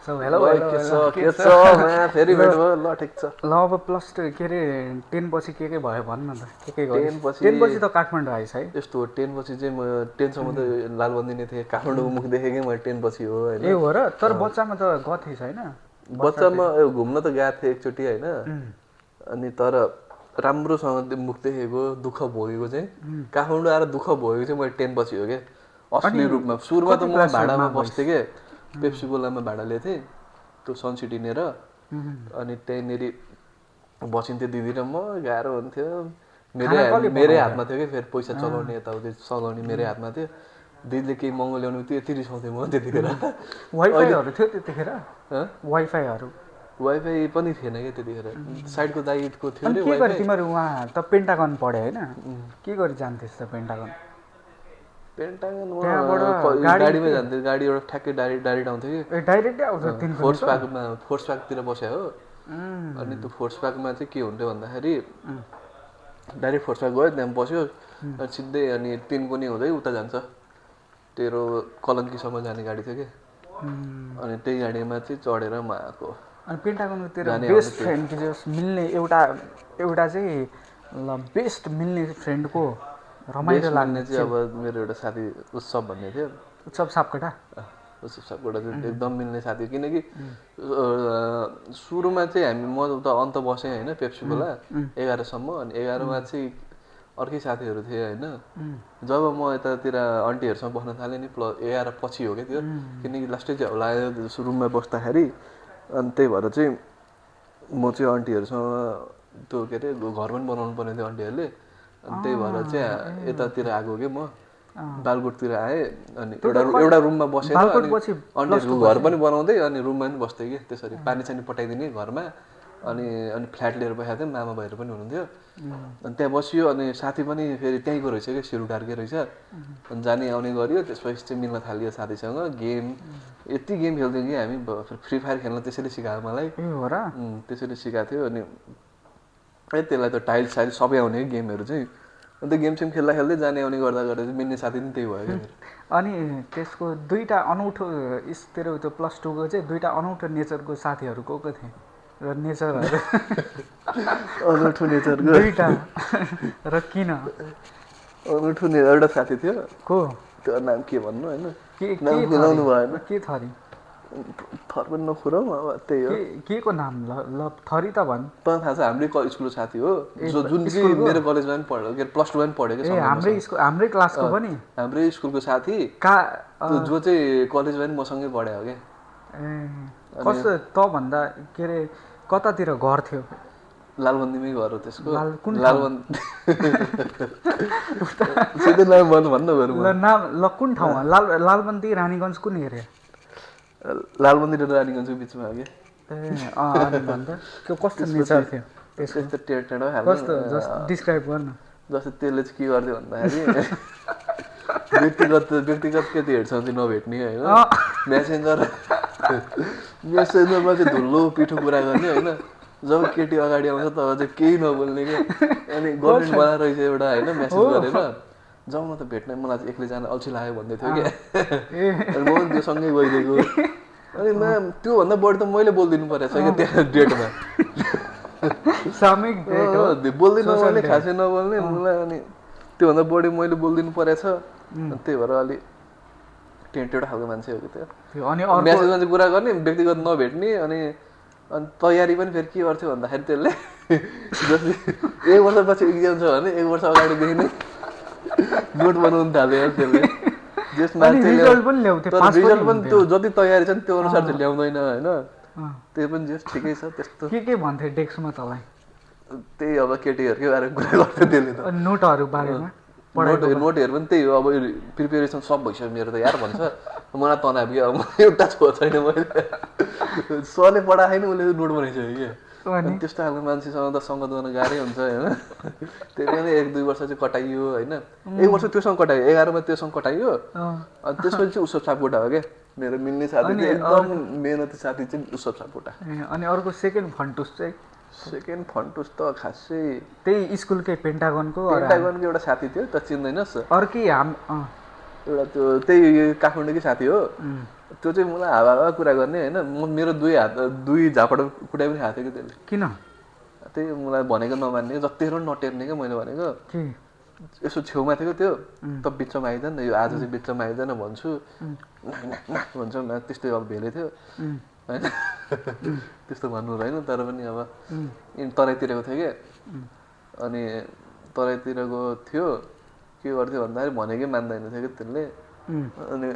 So hello ओइ hello के छ माया फेरि भेट भयो ल ठिक छ। ल अब प्लस टू के अरे 10 पछि के भयो भन्नु न त के गरिस् 10 पछि 10 पछि त काठमाडौँ आइस है यस्तो हो 10 पछि चाहिँ म 10 सम्म त लालबन्दी नै थिएँ काठमाडौँको मुख देखेकै मैले 10 पछि हो होइन। ए हो र तर बच्चामा त गथे छैन बच्चामा घुम्न त गएको थिएँ एकचोटि होइन। अनि तर राम्रोसँग त्यो मुख देखेको दुःख भोगेको चाहिँ काठमाडौँ आएर दुःख भोगेको चाहिँ मैले 10 पछि हो क्या असली रूपमा। सुरुमा त म भाडामा बस्थेँ क्या पेप्सी गोलामा भाडा लिएको थिएँ त्यो सन सिटी लिएर। अनि त्यहीँनिर बसिन्थ्यो दिदी र म गाह्रो हुन्थ्यो। मेरै हातमा थियो कि फेरि पैसा चलाउने यताउति चलाउने मेरै हातमा थियो। दिदीले केही महँगो ल्याउनु थियो तिरिसाउँथेँ म त्यतिखेर। वाइफाईहरू थियो त्यतिखेर वाइफाईहरू वाइफाई पनि थिएन क्या त्यतिखेर साइडको दाइको थियो अनि अरे के गरे वाइफाई। तिमीहरू वहाँ त पेन्टागन पढे होइन के गरी जान्थेस् त पेन्टागन पेन्टागन म त्यहाँबाट गाडीमै जान्थेँ गाडी एउटा ठ्याक्कै डाइरेक्ट आउँथ्यो कि ए डाइरेक्टै आउँछ फोर्स पार्कतिर बस्यो हो। अनि त्यो फोर्स पार्कमा चाहिँ के हुन्थ्यो भन्दाखेरि डाइरेक्ट फोर्स पार्क गयो त्यहाँ बस्यो अनि सिधै अनि 3 कुनी हुँदै उता जान्छ तेरो कलङ्कीसम्म जाने गाडी थियो कि अनि त्यही गाडीमा चाहिँ चढेर म आएको। अनि पेन्टागनको तेरो बेस्ट फ्रेन्ड कि जस मिल्ने एउटा चाहिँ ल बेस्ट मिल्ने फ्रेन्डको रमाइलो लाग्ने चाहिँ अब मेरो एउटा साथी उत्सव भन्ने थियो उत्सव सापकोटा उत्सव सापकोटा चाहिँ एकदम मिल्ने साथी किनकि सुरुमा चाहिँ म त अन्त बसेँ होइन पेप्सी गोला 11 सम्म। अनि 11मा चाहिँ अर्कै साथीहरू थिए होइन। जब म यतातिर आन्टीहरूसँग बस्न थालेँ नि 11 पछि हो क्या त्यो किनकि लास्टै चाहिँ होला रुममा बस्दाखेरि। अनि त्यही भएर चाहिँ म चाहिँ आन्टीहरूसँग त्यो के अरे घर पनि बनाउनु पर्ने थियो आन्टीहरूले। अनि त्यही भएर चाहिँ यतातिर आएको कि म बालकोटतिर आएँ। अनि एउटा रुममा बसेर अनि आन्टीहरूको घर पनि बनाउँदै अनि रुममा पनि बस्थेँ कि त्यसरी पानी सानी पठाइदिने घरमा। अनि फ्ल्याट लिएर बसेको थिएँ मामा भाइहरू पनि हुनुहुन्थ्यो। अनि त्यहाँ बसियो अनि साथी पनि फेरि त्यहीँको रहेछ कि सिरुटारकै रहेछ। अनि जाने आउने गऱ्यो त्यसपछि चाहिँ मिल्न थालियो साथीसँग गेम यति गेम खेल्थ्यौँ कि हामी फ्री फायर खेल्न त्यसैले सिकायो मलाई त्यसैले सिकाएको थियो। अनि त्यसलाई त टाइल्स साइल्स सबै आउने गेमहरू चाहिँ अन्त गेम सेम खेल्दा खेल्दै जाने आउने गर्दा गर्दा चाहिँ मिल्ने साथी पनि त्यही भयो क्या मेरो। अनि त्यसको दुईवटा अनौठो तेरो त्यो प्लस टूको चाहिँ दुईवटा अनौठो नेचरको साथीहरू को थिए र नेचरहरू अनौठो नेचरको दुईवटा र किन अनौठो एउटा साथी थियो को त्यो नाम के भन्नु होइन नाम खुलाउनु भएन के थरी थर पनि नखुराउ अब त्यही हो के को नाम ल थरी त भन् त थाहा छ हाम्रै स्कुलको साथी हो जुन चाहिँ मेरो कलेजमा पनि पढ्यो के प्लस 2 मा पनि पढेको हाम्रै क्लासको पनि हाम्रै स्कुलको साथी जो चाहिँ कलेजमा पनि मसँगै पढ्यो हो क्या। ए कस्तो त भन्दा के अरे कतातिर घर थियो लालबन्दीमै घर हो त्यसको लालबन्दी सिधै नाम भन्नु नाम ल कुन ठाउँमा लालबन्दी रानीगञ्ज कुन एरिया लालबन्दी र रानीगञ्जको बिचमा हो क्या। त्यो कस्तो नेचर थियो त्यस्तो टेढो कस्तो डिस्क्राइब गर्न जस्तै त्यसले चाहिँ के गर्थ्यो भन्दाखेरि व्यक्तिगत केटीहरूसँग चाहिँ नभेट्ने होइन मेसेन्जरमा चाहिँ धुलो पिठो कुरा गर्ने होइन। जब केटी अगाडि आउँछ तब चाहिँ केही नबोल्ने क्या। अनि गर्लफ्रेन्ड बनाएर रहेछ एउटा होइन मेसेज गरेर जाउँ न त भेट्न मलाई चाहिँ एक्लै जान अल्छी लाग्यो भन्दै थियो क्या। अनि म पनि त्योसँगै गइदिएको अनि म्याम त्योभन्दा बढी त मैले बोलिदिनु परेछ क्या त्यहाँ डेटमा सामूहिक डेट हो बोल्दै नबोल्ने खासै नबोल्ने मलाई। अनि त्योभन्दा बढी मैले बोलिदिनु परेछ त्यही भएर अलिक टेन्टेड खालको मान्छे हो कि त्यो। अनि मेसेजमा चाहिँ कुरा गर्ने व्यक्तिगत नभेट्ने अनि तयारी पनि फेरि के गर्थ्यो भन्दाखेरि त्यसले जस्तै 1 वर्षपछि इक्जाम छ भने 1 वर्ष अगाडिदेखि नै नोट बनाउनु थाल्यो त्यसले जस मान्छे रिजल्ट पनि त्यो जति तयारी छ नि त्यो अनुसार चाहिँ ल्याउँदैन होइन। त्यो पनि जस ठिकै छ त्यस्तो के भन्थे डेस्कमा तँलाई त्यही अब केटीहरूकै बारेमा कुरा गर्थ्यो त्यसले त नोटहरू बारेमा नोटहरू पनि त्यही हो। अब प्रिपेरेसन सब भइसक्यो मेरो त यार भन्छ मलाई तनाव कि अब एउटा छोरा छैन मैले सरले पढाएन उसले नोट बनाइसक्यो कि अनि त्यस्तो खालको मान्छेसँग त सङ्गत गर्न गाह्रै हुन्छ होइन। त्यही पनि 1-2 वर्ष चाहिँ कटाइयो होइन 1 वर्ष त्योसँग कटाइयो 11मा त्योसँग कटाइयो। अनि त्यसपछि चाहिँ उत्सव सापकोटा हो क्या मेरो मिल्ने साथी चाहिँ एकदम मेहनती साथी चाहिँ उत्सव सापकोटा। अनि अर्को सेकेन्ड फन्टुस चाहिँ सेकेन्ड फन्टुस त खासै त्यही स्कुलकै पेन्टागनको एउटा साथी थियो त चिन्दैनस् अर्कै एउटा त्यो त्यही काठमाडौँकै साथी हो त्यो चाहिँ मलाई हावा कुरा गर्ने होइन म मेरो दुई झापड कुटाइ पनि खाएको थियो कि त्यसले किन त्यही मलाई भनेको नमान्ने जतिखेर पनि नटेर्ने क्या मैले भनेको यसो छेउमा थियो त्यो त बिचमा आइदैन यो आज चाहिँ बिचमा आइदैन भन्छु भन्छ त्यस्तै अब भेले थियो होइन त्यस्तो भन्नु होइन तर पनि अब तराईतिरको थियो क्या अनि तराईतिरको थियो के गर्थ्यो भन्दाखेरि भनेकै मान्दैन थियो कि त्यसले अनि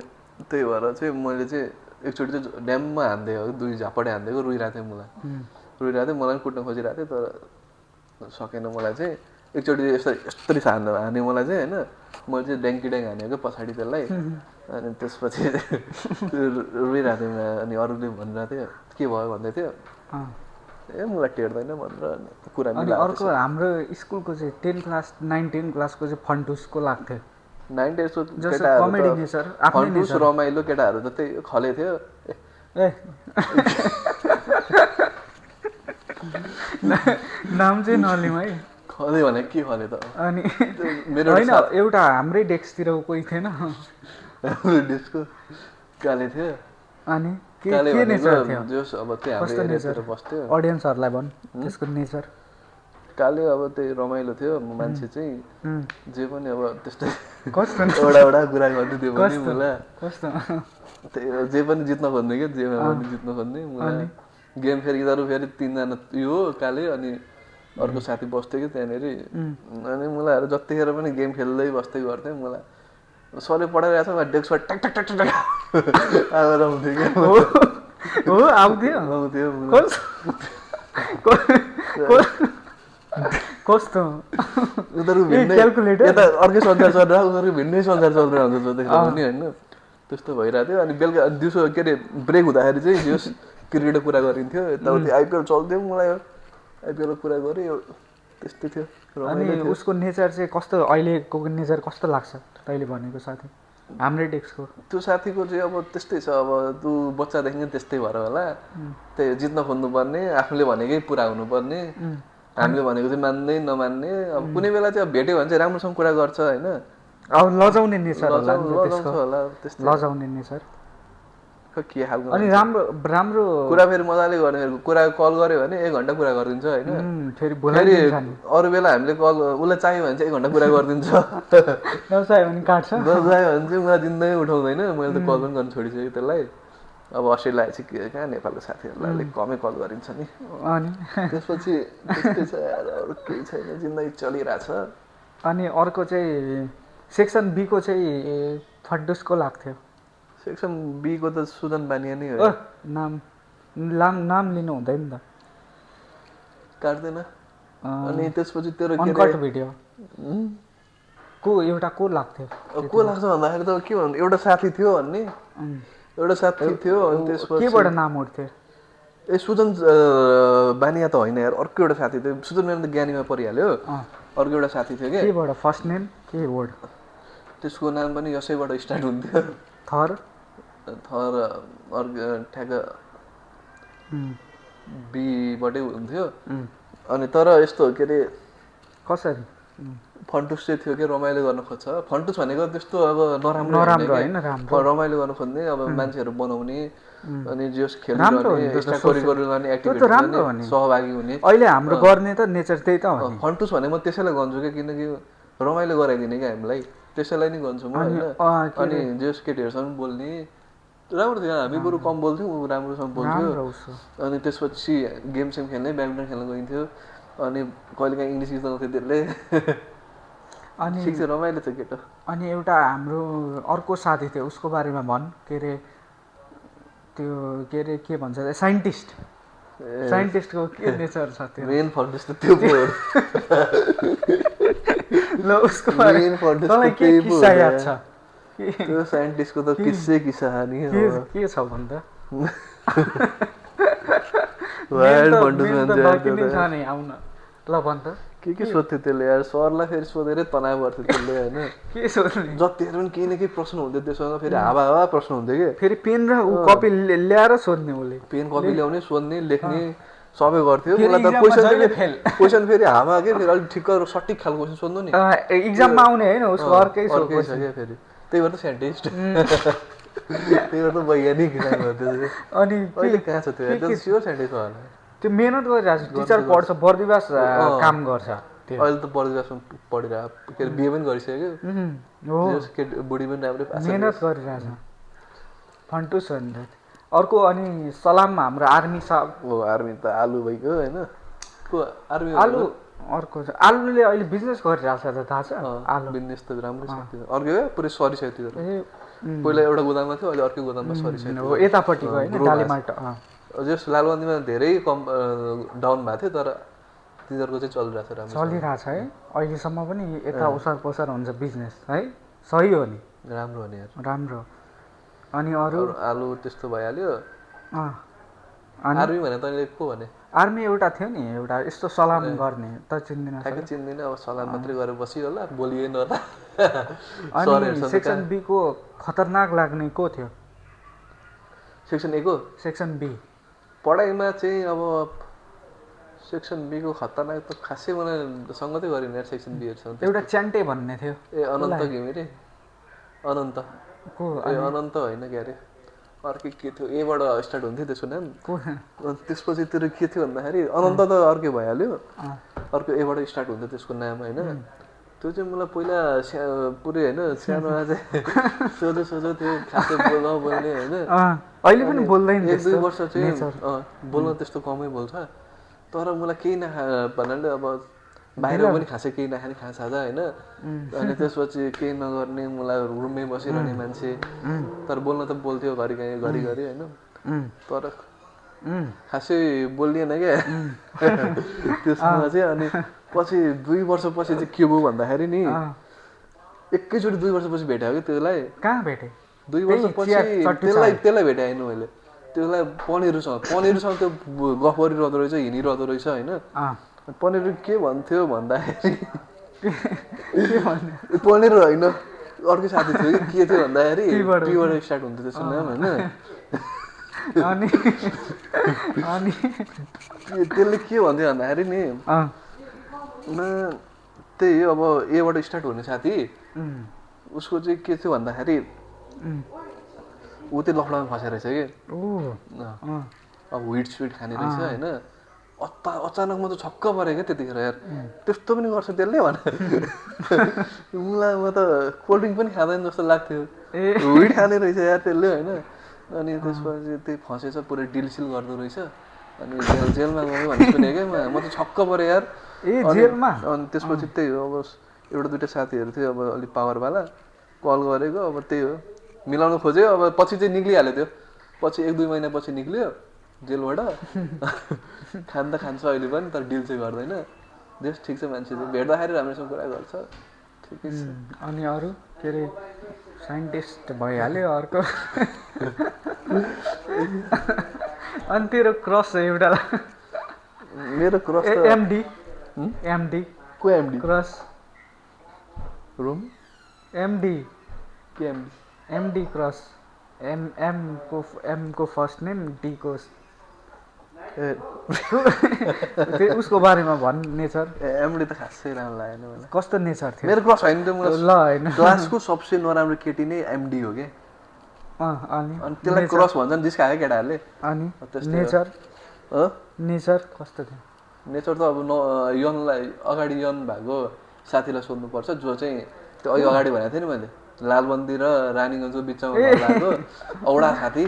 त्यही भएर चाहिँ मैले चाहिँ एकचोटि चाहिँ ड्याममा हान्दिएको दुई झापडे हानिदिएको रोइरहेको थियो रोइरहेको थियो मलाई पनि कुट्न खोजिरहेको थियो तर सकेन मलाई चाहिँ एकचोटि यस्तरी हाने मलाई चाहिँ होइन मैले चाहिँ ड्याङ्की ड्याङ हानेको पछाडि त्यसलाई अनि त्यसपछि रोइरहेको थियो अनि अरूले भनिरहेको थियो के भयो भन्दै थियो ए मलाई टेर्दैन भनेर कुरा अर्को हाम्रो स्कुलको चाहिँ 10 क्लास 9 10 क्लासको चाहिँ फन्टुसको लाग्थ्यो 9 10 को कमेडी नि सर फन्टुस रमाइलो केटाहरू त त्यही खले थियो ए नाम चाहिँ नलिउँ है खले भने के खले त अनि होइन एउटा हाम्रै डेस्कतिरको कोही थिएन हाम्रो डेस्कको काले थियो अनि के नेचर थियो जोस अब त्यही हाम्रो एरियातिर बस्थ्यो ऑडियन्सहरुलाई भन् त्यसको नेचर काले अब त्यही रमाइलो थियो मान्छे चाहिँ जे पनि अब त्यस्तै कस्तो एउटा कुरा गर्दै थियो भने मलाई कस्तो त्यही जे पनि जित्न खोज्ने के जेमा पनि जित्न खोज्ने मलाई गेम फेरि फेरि 3 जना यो काले अनि अर्को साथी बस्थ्यो कि त्यहाँनेरि अनि मलाई जतिखेर पनि गेम खेल्दै बस्दै गर्थेँ मलाई सरले पढाइरहेको छ डेस्कमा टक टक टक टक आएर आउँथ्यो कि हो आउँथ्यो कस्तो उनीहरू भिन्नै यता अर्कै संसार चलिरहेको उनीहरू भिन्नै संसार चलिरहेको हुन्छ त्यतिखेर पनि होइन त्यस्तो भइरहेको थियो अनि बेलुका दिउँसो के अरे ब्रेक हुँदाखेरि चाहिँ यो क्रिकेटको कुरा गरिन्थ्यो यताउति आइपिएल चल्थ्यो मलाई आइपिएलको कुरा गरेँ त्यस्तै थियो अनि उसको नेचर चाहिँ कस्तो अहिलेको नेचर कस्तो लाग्छ तैँले भनेको साथी हाम्रै डेस्कको त्यो साथीको चाहिँ अब त्यस्तै छ अब तँ बच्चादेखि नै त्यस्तै भएर होला त्यही जित्न खोज्नुपर्ने आफूले भनेकै पुरा हुनुपर्ने हामीले भनेको चाहिँ मान्दै नमान्ने अब कुनै बेला चाहिँ अब भेट्यो भने चाहिँ राम्रोसँग कुरा गर्छ होइन अब लजाउने नेचर होला त्यस्तो लजाउने नेचर के खालको अनि राम्रो कुरा फेरि मजाले गर्ने कुरा कल गर्यो भने 1 घन्टा कुरा गरिदिन्छ होइन फेरि अरू बेला हामीले कल उसलाई चाहियो भने चाहिँ 1 घन्टा कुरा गरिदिन्छ नचाहियो भने काट्छ नचाहियो भने चाहिँ उहाँ जिन्दगी उठाउँदैन मैले त कल पनि गर्न छोडिसकेँ त्यसलाई अब अस्ट्रेलिया चाहिँ के कहाँ नेपालको साथीहरूलाई अलिक कमै कल गरिन्छ नि अनि त्यसपछि त्यस्तै छ अरू केही छैन जिन्दगी चलिरहेछ अनि अर्को चाहिँ सेक्सन बी को चाहिँ फड्डुसको लाग्थ्यो सेक्सन बी को त सुजन बानिया नै हो नाम लिनु हुँदैन त काट्दैन अनि त्यसपछि तेरो अनकट भिडियो को लाग्थ्यो को लाग्छ भन्दाखेरि त के भन्नु एउटा साथी थियो भन्ने एउटा साथी थियो अनि त्यसपछि केबाट नाम उठ्थ्यो ए सुजन बानिया त होइन यार अर्को एउटा साथी थियो सुजन बानिया त ज्ञानीमा परिहाल्यो अर्को एउटा साथी थियो के केबाट फर्स्ट नेम के वर्ड त्यसको नाम पनि यसैबाट स्टार्ट हुन्थ्यो थर अर्को ठ्याक्क बीबाटै हुन्थ्यो अनि तर यस्तो के अरे कसरी फन्टुस चाहिँ थियो कि रमाइलो गर्न खोज्छ फन्टुस भनेको त्यस्तो अब नराम्रो होइन रमाइलो गर्न खोज्ने अब मान्छेहरू बनाउने अनि जस खेल्ने एक्स्ट्रा करिकुलर गर्ने एक्टिभिटी सहभागी हुने अहिले हाम्रो गर्ने त नेचर त्यही त हो फन्टुस भने म त्यसैलाई गर्छु कि किनकि रमाइलो गराइदिने क्या हामीलाई त्यसैलाई नै गर्छु म होइन अनि जस केटीहरूसँग बोल्ने राम्रो थियो हामी बरु कम बोल्थ्यौँ ऊ राम्रोसँग बोल्थ्यो अनि त्यसपछि गेम सेम खेल्ने ब्याडमिन्टन खेल्न गइन्थ्यो अनि कहिलेकाहीँ इङ्ग्लिस सिकाउँथ्यो त्यसले अनि सिक्छ रमाइलो थियो केटो अनि एउटा हाम्रो अर्को साथी थियो उसको बारेमा भन् के अरे के भन्छ साइन्टिस्टको के नेचर छ त्यो मेन फन्टुस त त्यो पो ल उसको बारेमा तँलाई के किस्सा याद छ त्यो साइन्टिस्टको त किस्सा हानी के छ भन् त वाइल्ड फन्टुस जाने आउन ल भन् त के सोध्थ्यो त्यसले यार सरलाई फेरि सोधेरै तनाव गर्थ्यो त्यसले होइन के सोध्ने जतिहरू पनि केही न केही प्रश्न हुन्थ्यो त्योसँग फेरि हावा प्रश्न हुन्थ्यो कि फेरि पेन र कपी ल्याएर सोध्ने उसले पेन कपी ल्याउने सोध्ने लेख्ने सबै गर्थ्यो मलाई त क्वेसन फेरि हावा के फेरि अलिक ठिक्क सठिक खालको क्वेसन सोध्नु नि एक्जाममा आउने होइन उसको अर्कै छ क्या फेरि त्यही भएर त साइन्टिस्ट त्यही भएर त वैज्ञानिक भयो। अनि अहिले कहाँ छ त्यो एकदम स्योर साइन्टिस्ट भयो होला। त्यो मेहनत गरिरहेको छ, टिचर पढ्छ, बर्दिवास काम गर्छ त्यो। अहिले त बर्दिवासमा पढिरहेको, के अरे बिए पनि गरिसक्यो, हो बुढी पनि राम्रै पास। मेहनत गरिरहेछ, फन्टु छ नि त। अर्को अनि सलाम हाम्रो आर्मी साहब। हो आर्मी त आलु भइगयो होइन, को आर्मी आलु अर्को छ, आलुले अहिले बिजनेस गरिरहेछ त, थाहा छ? आलु बिजनेस त राम्रै छ त्यो। अर्को पुरै सरिसक्यो त्यो। ए पहिला एउटा गोदाममा थियो, अहिले अर्को गोदाममा सरिसक्यो। हो यतापट्टिको होइन डालीमाल्ट। जस लालबन्दीमा धेरै कम डाउन भएको थियो, तर तिनीहरूको चाहिँ चलिरहेको छ राम्रो, चलिरहेछ है अहिलेसम्म पनि। यता ओसार पोसार हुन्छ बिजनेस है, सही हो नि, राम्रो हो नि यार, राम्रो। अनि अरू आलु त्यस्तो भइहाल्यो। अनि आर्मी भने तैँले को भने? आर्मी एउटा थियो नि, एउटा यस्तो सलाम गर्ने, त चिन्दिनँ। ठ्याक्कै चिन्दिनँ, अब सलाम मात्रै गरेर बसियो होला, बोलिएन होला। अनि सेक्सन बी को खतरनाक लाग्ने को थियो? सेक्सन ए को? सेक्सन बी पढाइमा चाहिँ अब सेक्सन बी को खतरनाक त खासै मलाई सङ्गतै गरेन यार सेक्सन बीहरूसँग। एउटा च्यान्टे भन्ने थियो। ए अनन्त घिमिरे, अनन्त को? ए अनन्त होइन के अरे, अर्कै के थियो, एबाट स्टार्ट हुन्थ्यो त्यसको नाम। त्यसपछि त्यो के थियो भन्दाखेरि अनन्त त अर्कै भइहाल्यो, अर्को एबाट स्टार्ट हुन्थ्यो त्यसको नाम होइन। त्यो चाहिँ मलाई पहिला पुरै होइन सानोमा चाहिँ सोझो थियो, खासै बोल्ने होइन। अहिले पनि बोल्दैन, 1-2 वर्ष चाहिँ बोल्न त्यस्तो कमै बोल्छ, तर मलाई केही भन्नाले अब बाहिर पनि खासै केही नखाने खाजा होइन। अनि त्यसपछि केही नगर्ने, मलाई रुममै बसिरहने मान्छे, तर बोल्न त बोल्थ्यो घरिघरि होइन, तर खासै बोलिएन क्या त्यसमा चाहिँ। अनि पछि 2 वर्षपछि चाहिँ के भयो भन्दाखेरि नि, एकैचोटि 2 वर्षपछि भेटायो कि त्यसलाई। कहाँ भेटेँ? 2 वर्षपछि त्यसलाई भेटाएँ होइन मैले, त्यसलाई पनिरसँग त्यो गफ गरिरहँदो रहेछ, हिँडिरहँदो रहेछ होइन। पनिर के भन्थ्यो भन्दाखेरि पनिर होइन अर्कै साथी थियो कि के थियो भन्दाखेरि टीबाट स्टार्ट हुन्थ्यो त्यसको नाम होइन। अनि त्यसले के भन्थ्यो भन्दाखेरि नि, त्यही अब एबाट स्टार्ट हुने साथी, उसको चाहिँ के थियो भन्दाखेरि ऊ त्यो लफडामा फसेर रहेछ कि, अब ह्विट स्विट खाने रहेछ होइन। अचानक म त छक्क परेँ क्या त्यतिखेर यार, त्यस्तो पनि गर्छ त्यसले भने। मलाई म त कोल्ड ड्रिङ्क पनि खाँदैन जस्तो लाग्थ्यो, ह्विट खाने रहेछ यार त्यसले होइन। अनि त्यसपछि त्यही फसेछ, पुरै डिलसिल गर्दो रहेछ, अनि जेलमा गयो भन्ने सुने क्या म त छक्क परेँ यार। अनि त्यसपछि त्यही हो, अब एउटा दुइटा साथीहरू थियो अब अलिक पावरवाला, कल गरेको, अब त्यही हो मिलाउनु खोज्यो। अब पछि चाहिँ निक्लिहाल्यो त्यो, पछि 1-2 महिनापछि निक्लियो जेलबाट। खान त खान्छ अहिले पनि, तर डिल चाहिँ गर्दैन। देश ठिक छ, मान्छे चाहिँ भेट्दाखेरि राम्रोसँग कुरा गर्छ, ठिकै छ। अनि अरू के अरे साइन्टिस्ट भइहाल्यो अर्को। अनि तेरो क्रस एउटा? मेरो क्रस त एमडी को? एमडी क्रस रुम एमडी के? एमडी क्रस, एम को फर्स्ट नेम, डी को उसको बारेमा भन् नेचर। एमडी त खासै राम्रो लागेन मलाई। कस्तो नेचर थियो? मेरो क्रस होइन त्यो, मलाई ल होइन, क्लासको सबसे नराम्रो केटी नै एमडी हो कि। अनि त्यसलाई क्रस भन्छन् जिस्कायो केटाहरूले। अनि नेचर नेचर कस्तो थियो? नेचर त अब यनलाई अगाडि यन भएको साथीलाई सोध्नुपर्छ, जो चाहिँ त्यो अघि अगाडि भनेको थिएँ नि मैले, लालबन्दी र रानीगञ्जको बिचमा भएको औडा साथी,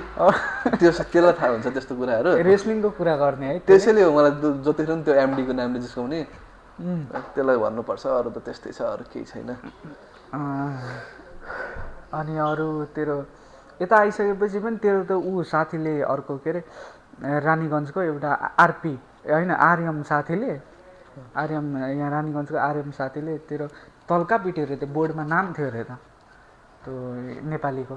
त्यसलाई थाहा हुन्छ त्यस्तो कुराहरू, रेस्लिङको कुरा गर्ने है। त्यसैले हो मलाई जतिखेर पनि त्यो एमडीको नामले जिस्काउने, त्यसलाई भन्नुपर्छ। अरू त त्यस्तै छ, अरू केही छैन। अनि अरू तेरो यता आइसकेपछि पनि तेरो त ऊ साथीले अर्को के अरे रानीगञ्जको एउटा आरपी होइन आर्यम साथीले, आर्यम यहाँ रानीगञ्जको आर्यम साथीले तेरो तल्का पिट्यो अरे, त्यो बोर्डमा नाम थियो अरे त त्यो नेपालीको।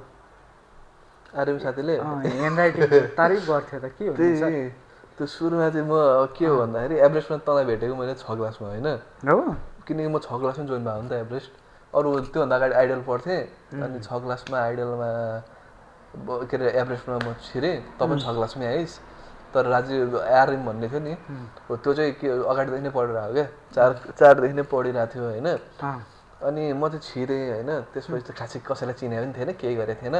आर्यम साथीले ह्यान्डराइटिङ तारिफ गर्थ्यो त, के हो त्यो? सुरुमा चाहिँ म के हो भन्दाखेरि एभरेस्टमा तँलाई भेटेको मैले 6 क्लासमा होइन, किनकि म 6 क्लासमा जोइन भएको नि त एभरेस्ट। अरू त्योभन्दा अगाडि आइडल पढ्थेँ, अनि 6 क्लासमा आइडलमा के अरे एभरेस्टमा म छिरेँ, तँ पनि 6 क्लासमै आइस्। तर राजीव आर्यम भन्ने थियो नि, हो त्यो चाहिँ के अगाडिदेखि नै पढिरहेको क्या, 4देखि नै पढिरहेको थियो होइन। अनि म चाहिँ छिरेँ होइन, त्यसपछि त खासै कसैलाई चिने पनि थिएन, केही गरेको थिएन।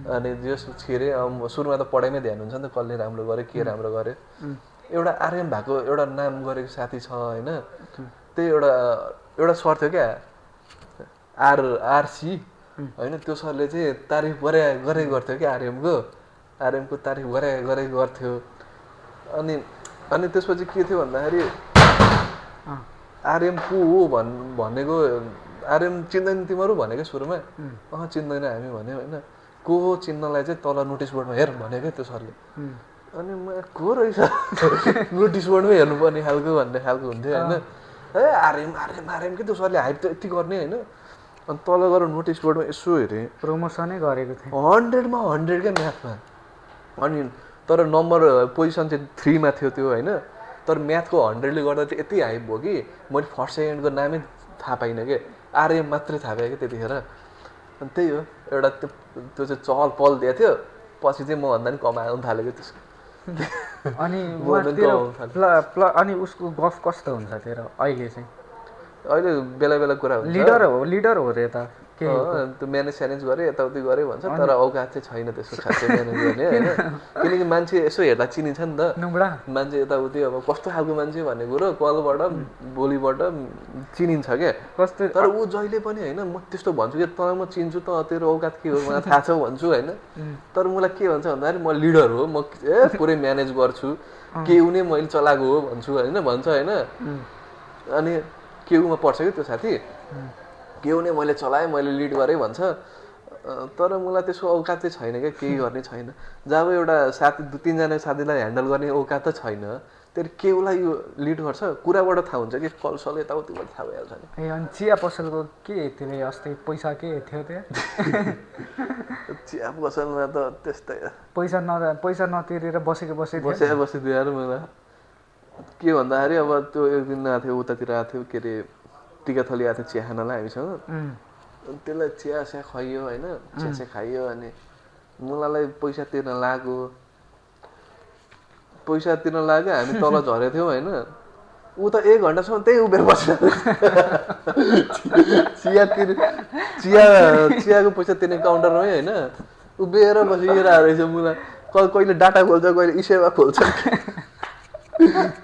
अनि जस छिरेँ, सुरुमा त पढाइमै ध्यान हुन्छ नि त, कसले राम्रो गर्यो के राम्रो गर्यो। एउटा आर्यन भएको एउटा नाम गरेको साथी छ होइन, त्यही एउटा सर थियो क्या, आरसी होइन, त्यो सरले चाहिँ तारिफ गरे गर्थ्यो क्या आर्यमको तारिफ गरे गर्थ्यो। अनि त्यसपछि के थियो भन्दाखेरि आर्यम को हो भनेको, आर्यम चिन्दैन तिमीहरू भनेको सुरुमा, चिन्दैन हामी भन्यो होइन, को हो चिन्नलाई चाहिँ तल नोटिस बोर्डमा हेर भन्यो क्या त्यो सरले। अनि म को रहेछ नोटिस बोर्डमै हेर्नुपर्ने खालको भन्ने खालको हुन्थ्यो होइन। आर्यम के त्यो सरले हाइप त यति गर्ने होइन। अनि तल गएर नोटिस बोर्डमा यसो हेरेँ, प्रमोसनै गरेको थिएँ 100मा 100 क्या म्याथमा। अनि तर नम्बर पोजिसन चाहिँ 3मा थियो त्यो होइन, तर म्याथको 100ले गर्दा चाहिँ यति हाइप भयो कि मैले फर्स्ट सेकेन्डको नामै थाहा पाइनँ कि, आर्यम मात्रै थाहा पाएँ क्या त्यतिखेर। अनि त्यही हो, एउटा त्यो चाहिँ चहल पहल दिएको थियो, पछि चाहिँ मभन्दा पनि कम आउनु थालेको त्यसको। अनि अनि उसको गफ कस्तो हुन्छ तेरो अहिले चाहिँ? अहिले बेला बेला कुरा हुन्छ, लिडर हो रे त, त्यो म्यानेज स्यानेज गरे यताउति गरे भन्छ, तर औकात चाहिँ छैन त्यसको खासै म्यानेज गर्ने होइन। किनकि मान्छे यसो हेर्दा चिनिन्छ नि त, मान्छे यताउति अब कस्तो खालको मान्छे भन्ने कुरो कलबाट बोलीबाट चिनिन्छ क्या। तर ऊ जहिले पनि होइन, म त्यस्तो भन्छु कि तँ म चिन्छु, त तेरो औकात के हो मलाई थाहा छ भन्छु होइन। तर मलाई के भन्छ भन्दाखेरि म लिडर हो, म पुरै म्यानेज गर्छु, केही नै मैले चलाएको हो भन्छु होइन, भन्छ होइन। अनि केयुमा पढ्छ कि त्यो साथी, केही नै मैले चलाएँ, मैले लिड गरेँ भन्छ। तर मलाई त्यसको औकात चाहिँ छैन क्या, केही गर्ने छैन। जब एउटा साथी 2-3जना साथीलाई ह्यान्डल गर्ने औकात त छैन, त्यही केयुलाई यो लिड गर्छ, कुराबाट थाहा हुन्छ कि कलसल यताउतिबाट थाहा भइहाल्छ नि। ए अनि चिया पसलको के थियो अस्ति, पैसा के थियो त्यहाँ? चिया पसलमा त त्यस्तै पैसा नतिरेर बसिदियो यार मलाई। के भन्दाखेरि अब त्यो एक दिन आएको थियो, उतातिर आएको थियो, के अरे टिकाथली आएको थियो चिया खानलाई हामीसँग। त्यसलाई चिया स्या खुवाइयो होइन, चिया खाइयो। अनि मुलालाई पैसा तिर्न लाग्यो, हामी तल झरेको थियौँ होइन। ऊ त 1 घन्टासम्म त्यही उभिएर बसेर चियाको पैसा तिर्ने काउन्टरमै होइन उभिएर बसिरहेको रहेछ। मुला कहिले डाटा खोल्छ, कहिले इसेवा खोल्छ,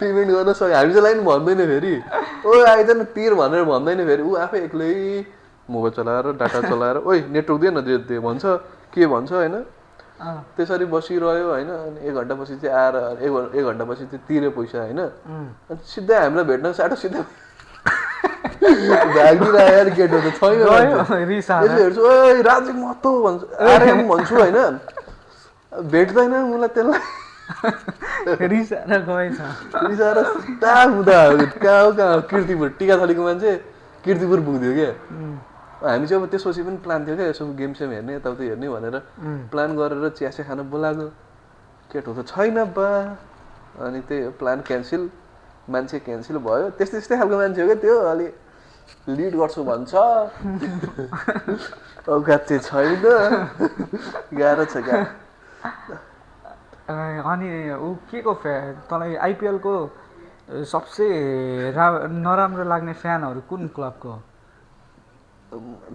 पेमेन्ट गर्न सक्यो। हामी चाहिँ लाइन भन्दैन फेरि, ओ आइज न तिर भनेर भन्दैन फेरि, ऊ आफै एक्लै मोबाइल चलाएर डाटा चलाएर ओइ नेटवर्क दिएन दे भन्छ, के भन्छ होइन। त्यसरी बसिरह्यो होइन। अनि 1 घन्टापछि चाहिँ आएर 1 घन्टापछि चाहिँ तिर्यो पैसा होइन। अनि सिधै हामीलाई भेट्न साटो सिधै भागिरहेको गेटहरू त छैन। यसो हेर्छु, ओइ राजीव महतो भन्छु, आर्यम भन्छु होइन, भेट्दैन मलाई त्यसलाई। रिसाएर सिधा हुँदा कहाँ किर्तिपुर टिकाथलीको मान्छे किर्तिपुर पुग्थ्यो क्या। हामी चाहिँ अब त्यसपछि पनि प्लान थियो क्या, यसो गेमसेम हेर्ने यताउति हेर्ने भनेर प्लान गरेर चियासे खान बोलाएको, केटो त छैन बा। अनि त्यही हो, प्लान क्यान्सल, मान्छे क्यान्सल भयो। त्यस्तै खालको मान्छे हो क्या त्यो, अलि लिड गर्छु भन्छ, औकात चाहिँ छैन, गाह्रो छ क्या। अनि ऊ के को तँलाई आइपिएलको सबसे नराम्रो लाग्ने फ्यानहरू कुन क्लबको?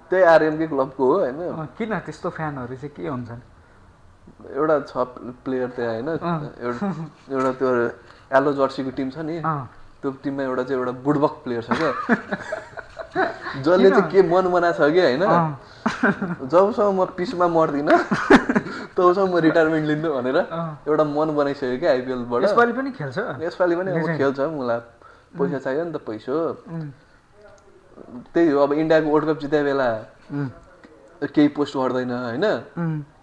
त्यही आर्यमकै क्लबको हो होइन। किन त्यस्तो फ्यानहरू चाहिँ के हुन्छन्? एउटा छ प्लेयर त्यहाँ होइन, एउटा त्यो एलो जर्सीको टिम छ नि, त्यो टिममा एउटा बुडबक प्लेयर छ क्या, जसले चाहिँ के मन बनाएको छ कि होइन, जबसम्म म पिचमा मर्दिनँ तबसम्म म रिटायरमेन्ट लिन्छु भनेर एउटा मन बनाइसक्यो क्या आइपिएलबाट। यसपालि पनि खेल्छ, यसपालि पनि अब खेल्छ। मलाई पैसा चाहियो नि त, पैसा त्यही हो। अब इन्डियाको वर्ल्ड कप जित्दा बेला केही पोस्ट गर्दैन होइन,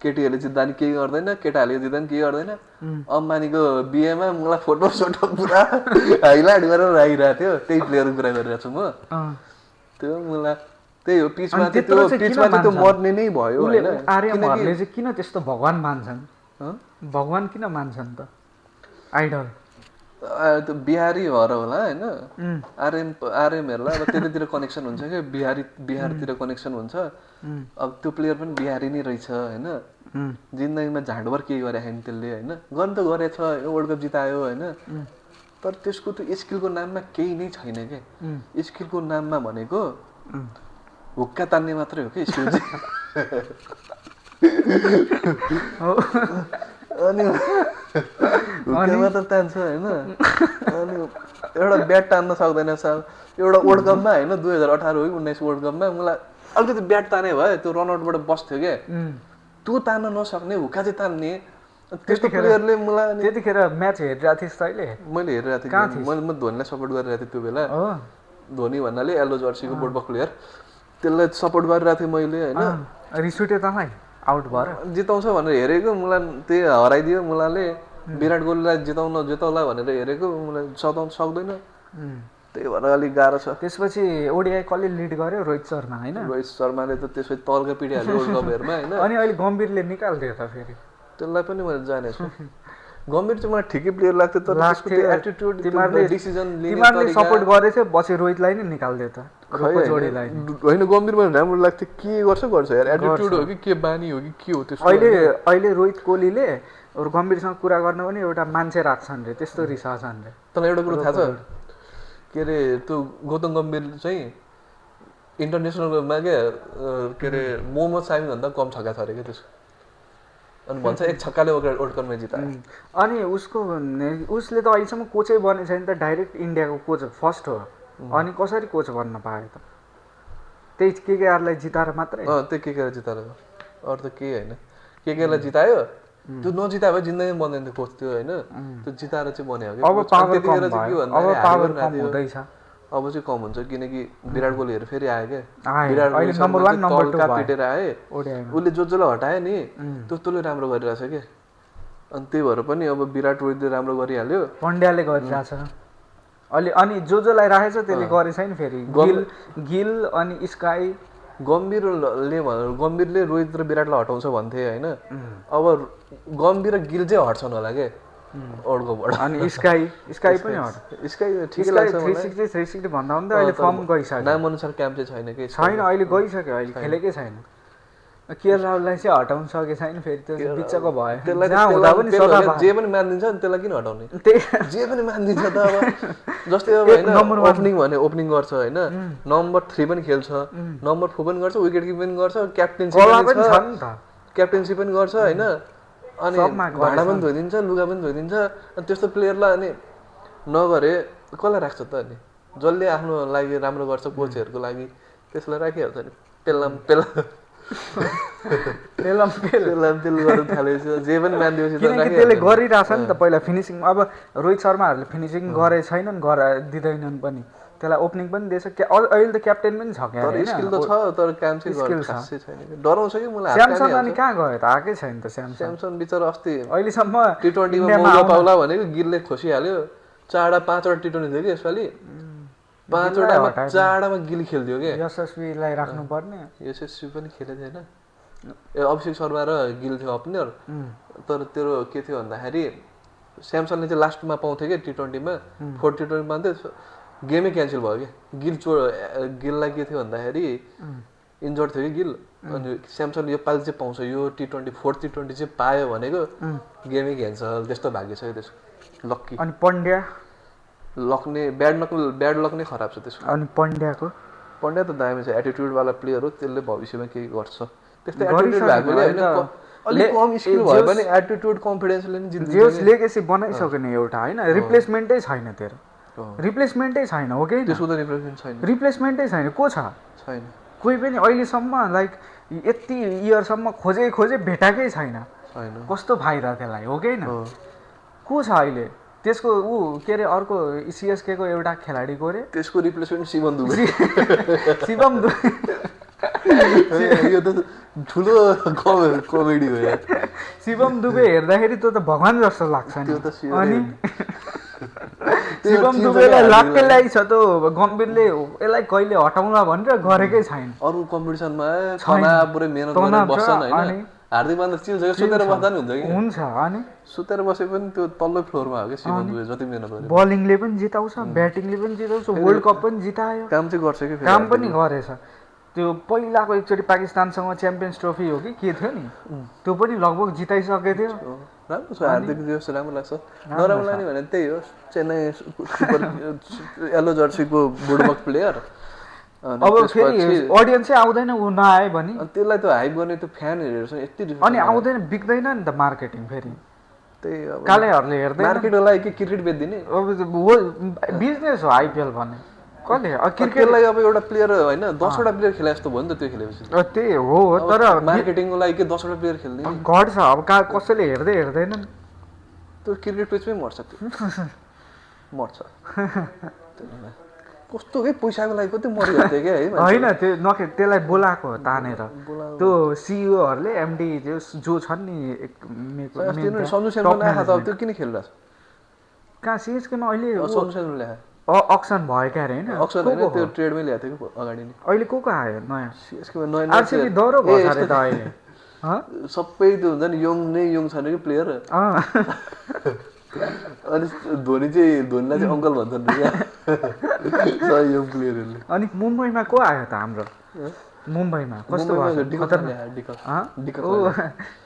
केटीहरूले जित्दा नि केही गर्दैन, केटाहरूले जित्दा नि केही गर्दैन। अम्बानीको बिहेमा मलाई फोटो पुरा हाइलाइट गरेर राखिरहेको थियो, त्यही प्लेयरको कुरा गरिरहेको छु म। त्यो मलाई त्यही हो, पिचमा त्यो मर्ने नै भयो होइन। आर्यमहरूले चाहिँ किन त्यस्तो भगवान मान्छन्? भगवान किन मान्छन् त? आइडल त्यो बिहारी भएर होला होइन। आर्यमहरूलाई अब त्यतातिर कनेक्सन हुन्छ क्या, बिहारतिर कनेक्सन हुन्छ। अब त्यो प्लेयर पनि बिहारी नै रहेछ होइन। जिन्दगीमा झाडभर केही गरे होइन त्यसले होइन, गर्नु त गरेछ होइन, वर्ल्ड कप जितायो होइन। तर त्यसको त्यो स्किलको नाममा केही नै छैन क्या। स्किलको नाममा भनेको हुक्का तान्ने मात्रै हो कि शिवजी। अनि हुक्का मात्र तान्छ होइन। अनि एउटा ब्याट तान्न सक्दैन साल। एउटा वर्ल्ड कपमा होइन 2018 हो कि 19 वर्ल्ड कपमा मलाई अलिकति ब्याट ताने भयो, त्यो रनआउटबाट बस्थ्यो क्या। त्यो तान्न नसक्ने हुक्का चाहिँ तान्ने त्यस्तो प्लेयरले मलाई। त्यतिखेर म्याच हेरिरहेको थिएँ तैँले? मैले हेरिरहेको थिएँ, म धोनीलाई सपोर्ट गरिरहेको थिएँ त्यो बेला। धोनी भन्नाले येल्लो जर्सीको बोर्डबक प्लेयर, त्यसलाई सपोर्ट गरिरहेको थिएँ मैले होइन। रिस उठ्यो तपाईँ आउट भएर? जिताउँछ भनेर हेरेको, मलाई त्यही हराइदियो मुलाले। विराट कोहलीलाई जिताउला भनेर हेरेको, मलाई जिताउन सक्दैन। त्यही भएर अलिक गाह्रो छ। त्यसपछि ओडिआई कसले लिड गर्यो? रोहित शर्मा होइन? रोहित शर्माले त त्यसपछि तर्का पिडिहाल्यो वर्ल्ड कपहरूमा होइन। अनि अहिले गम्भीरले निकालिदियो त फेरि। त्यसलाई पनि मैले जानेछु। गम्भीर चाहिँ मलाई ठिकै प्लेयर लाग्थ्यो, तर त्यसको त्यो एटिट्युड, डिसिजन लिने तिमीहरूले सपोर्ट गरेथ्यो, पछि रोहितलाई नै निकालिदियो त, जोडीलाई होइन। गम्भीर मलाई राम्रो लाग्थ्यो, के गर्छ यार, एटिट्युड हो कि के बानी हो कि के हो त्यसको। अहिले रोहित कोहलीले गम्भीरसँग कुरा गर्न पनि एउटा मान्छे राख्छन् रे, त्यस्तो रिसाछन् रे। तँलाई एउटा कुरो थाहा छ के अरे, त्यो गौतम गम्भीर चाहिँ इन्टरनेसनलमा क्या के अरे मोहम्मद सामीभन्दा कम छक्का छ अरे क्या त्यसको। अनि भन्छ एक छक्काले वर्ल्ड कपमा जितायो। अनि उसले त अहिलेसम्म कोचै बनेको छैन त, डाइरेक्ट इन्डियाको कोच फर्स्ट हो। अनि कसरी कोच बन्न पायो त? त्यही केकेआरलाई जिताएर मात्रै? त्यही केकेआर जिताएर हो, अरू त केही होइन। केकेआरलाई जितायो, त्यो नजितायो भए जिन्दगी बन्दैन थियो कोच त्यो होइन। त्यो जिताएर चाहिँ बन्यो कि। अब पावर कम हुँदैछ। अब चाहिँ कम हुन्छ, किनकि विराट कोहलीहरू फेरि आयो क्या। विराट कोहली नम्बर 1 नम्बर 2 पिटेर आए, उसले जसलाई हटायो नि त्यसले राम्रो गरिरहेछ क्या। अनि त्यही भएर पनि अब विराट रोहितले राम्रो गरिहाल्यो, पण्ड्याले गरिरहेछ अहिले। अनि जसलाई राखेछ त्यसले गरे छैन फेरि, गिल अनि स्काई। गम्भीरले रोहित र विराटलाई हटाउँछ भन्थे होइन। अब गम्भीर र गिल चाहिँ हट्छन् होला क्या अर्कोबाट। अनि स्काई पनि हट, स्काई ठिकै लाग्छ मलाई। 360 भन्दा पनि अहिले फर्म गइसक्यो, नाम अनुसार क्याम्प चाहिँ छैन कि। छैन, अहिले गइसक्यो, अहिले खेलेकै छैन। केएल राहुललाई चाहिँ हटाउन सके छैन, फेरि त्यो बिचको भयो। जे पनि मानिदिन्छ नि त्यसलाई किन हटाउने? जे पनि मानिदिन्छ त। अब जस्तै अब होइन ओपनिङ भने ओपनिङ गर्छ होइन, नम्बर 3 पनि खेल्छ, नम्बर 4 पनि गर्छ, विकेट किपिङ पनि गर्छ, क्याप्टेन्सी पनि गर्छ होइन। अनि भाँडा पनि धोइदिन्छ, लुगा पनि धोइदिन्छ। अनि त्यस्तो प्लेयरलाई अनि नगरे कसलाई राख्छ त? अनि जसले आफ्नो लागि राम्रो गर्छ कोचहरूको लागि त्यसलाई राखिहाल्छ नि। तेल गर्नु थालेपछि जे पनि मानिदिएपछि किनकि त्यसले गरिरहेछ नि त पहिला फिनिसिङ। अब रोहित शर्माहरूले फिनिसिङ गरे छैनन्, दिँदैनन् पनि, त्यसलाई ओपनिङ पनि दिएछ। अहिले त क्याप्टेन पनि छ क्या, स्किल त छ तर काम चाहिँ खासै छैन। डराउँछ कि मलाई। स्यामसन अनि कहाँ गयो त? आएकै छैन त स्यामसन बिचरा। अस्ति अहिलेसम्म T20 मा मौका पाउला भनेको गिलले खोसिहाल्यो। 5वटा T20 थियो कि यसपालि, 4वटामा गिल खेल्थ्यो कि। यशस्वीलाई राख्नुपर्ने, यशस्वी पनि खेलेको थिएन। अभिषेक शर्मा र गिल थियो ओपनर। तर त्यो के थियो भन्दाखेरि स्यामसनले चाहिँ लास्टमा पाउँथ्यो कि T20 मा, 4 T20 पाउँथ्यो, गेमै क्यान्सल भयो कि। गिललाई के थियो भन्दाखेरि इन्जर्ड थियो कि गिल। अनि स्यामसनले यो पालि चाहिँ पाउँछ, यो T20 4th T20 चाहिँ पायो भनेको गेमै क्यान्सल। त्यस्तो भाग्य छ त्यसको, लक्की। अनि पण्ड्या ब्याड लक नै खराब छ त्यसको। अनि पण्ड्या त दामी छ, एटिट्युडवाला प्लेयर हो, त्यसले भविष्यमा केही गर्छ। त्यस्तै एटिट्युड भएकोले होइन, अलिक कम स्किल भयो भने एटिट्युड कन्फिडेन्सले नि जित्छ। जेस लेगेसी बनाइसक्यो नि एउटा होइन, रिप्लेसमेन्टै छैन तेरो, रिप्लेसमेन्टै छैन हो कि? त्यसको त रिप्लेसमेन्ट छैन, रिप्लेसमेन्टै छैन। को छ? छैन कोही पनि अहिलेसम्म। लाइक यति इयरसम्म खोजे भेटाएकै छैन। कस्तो फाइदा त्यसलाई हो कि होइन? को छ अहिले त्यसको? के अरे अर्को CSK को एउटा खेलाडी गरे, त्यसको रिप्लेसमेन्ट शिवम दुबे। यो त ठुलो कमेडी हो यार। शिवम दुबे हेर्दाखेरि त्यो त भगवान जस्तो लाग्छ नि। अनि शिवम दुबेलाई लाक्कै छ त गम्भीरले, यसलाई कहिले हटाउँला भनेर गरेकै छैन। अरू कम्पिटिसनमा पुरै मेहनत गरेर बस्छन् होइन। हार्दिक पाण्डे चिल्छ, सुतेर बस्दा नि हुन्छ कि? हुन्छ। अनि सुतेर बसे पनि त्यो तल्लो फ्लोरमा हो कि शिवम दुबे, जति मेहनत गरे। बलिङले पनि जिताउँछ, ब्याटिङले पनि जिताउँछ, वर्ल्ड कप पनि जितायो, काम चाहिँ गर्छ कि। काम पनि गरेछ। त्यो पहिलाको एकचोटि पाकिस्तानसँग च्याम्पियन्स ट्रफी हो कि के थियो नि, त्यो पनि लगभग जिताइसकेको थियो। राम्रो छ हार्दिक, जस्तो राम्रो लाग्छ। नराम्रो लाग्ने भने त्यही हो, चेन्नई सुपर येल्लो जर्सीको बुडबक प्लेयर अब फेरि अडियन्सै आउँदैन ऊ नआए भने अनि त्यसलाई त हाइप गर्ने त्यो फ्यानहरू हेर्छ यति अनि आउँदैन बिग्दैन नि त मार्केटिङ फेरि त्यही अब कालेहरूले हेर्दैन मार्केटको लागि के क्रिकेट बेच्दिने अब बिजनेस हो आइपिएल भने कसले क्रिकेटलाई अब एउटा प्लेयर होइन 10वटा प्लेयर खेले जस्तो भयो नि त त्यो खेलेपछि त्यही हो तर मार्केटिङको लागि के 10वटा प्लेयर खेल्ने घट्छ अब कसैले हेर्दैनन् त्यो क्रिकेट पेजमै मर्छ त्यो मर्छ कस्तो के पैसाको लागि कति मरिहाल्थ्यो क्या है होइन त्यो त्यसलाई बोलाएको हो तानेर त्यो सिइओहरूले एमडी जो छन् नि सन्जु सेमसन आएको त त्यो किन खेलिरहेछ कहाँ सिएसकेमा अहिले सन्जु सेमसन ल्याए अक्सन भयो क्या अरे होइन अक्सन होइन त्यो ट्रेडमै ल्याएको थियो कि अगाडि नै अहिले को आयो नयाँ सिएसकेमा नयाँ आरसिबी दह्रो भयो अरे त अहिले सबै त्यो हुन्छ नि यङ नै यङ छ कि प्लेयर अनि धोनीलाई चाहिँ अङ्कल भन्छन् क्या सबै यङ प्लेयरहरूले अनि मुम्बईमा को आयो त हाम्रो मुम्बईमा कस्तो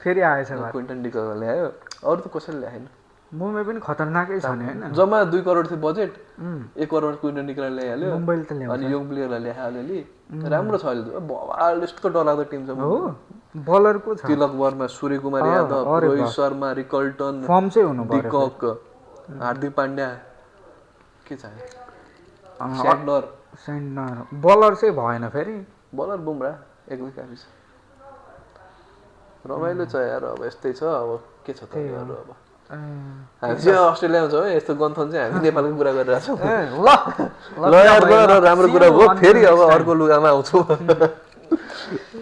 फेरि आएछ क्विन्टन डिकक ल्यायो अरू त कसैले ल्याएन मुम्बई पनि खतरनाकै छ नि होइन जम्मा 2 करोड थियो बजेट 1 करोड क्विन्टन डिककलाई ल्याइहाल्यो मुम्बईले त ल्यायो अनि यङ प्लेयरलाई ल्यायो अलिअलि राम्रो छ अहिले बवाल यस्तो डरलाग्दो टिम छ हो बलर को छ तिलक वर्मा सूर्य कुमार यादव रोहित शर्मा रिकल्टन फर्म चाहिँ हुनु पर्यो डिकक हार्दिक पाण्ड्या के छ सेन्डर बलर चाहिँ भएन फेरि बलर बुमरा एक्लै काफी छ रमाइलो छ यार अब यस्तै छ अब के छ त यार अब हामी चाहिँ अस्ट्रेलियामा छौँ है यस्तो गन्थन चाहिँ हामी नेपालको कुरा गरिरहेको छौँ ल राम्रो कुरा हो फेरि अब अर्को लुगामा आउँछौँ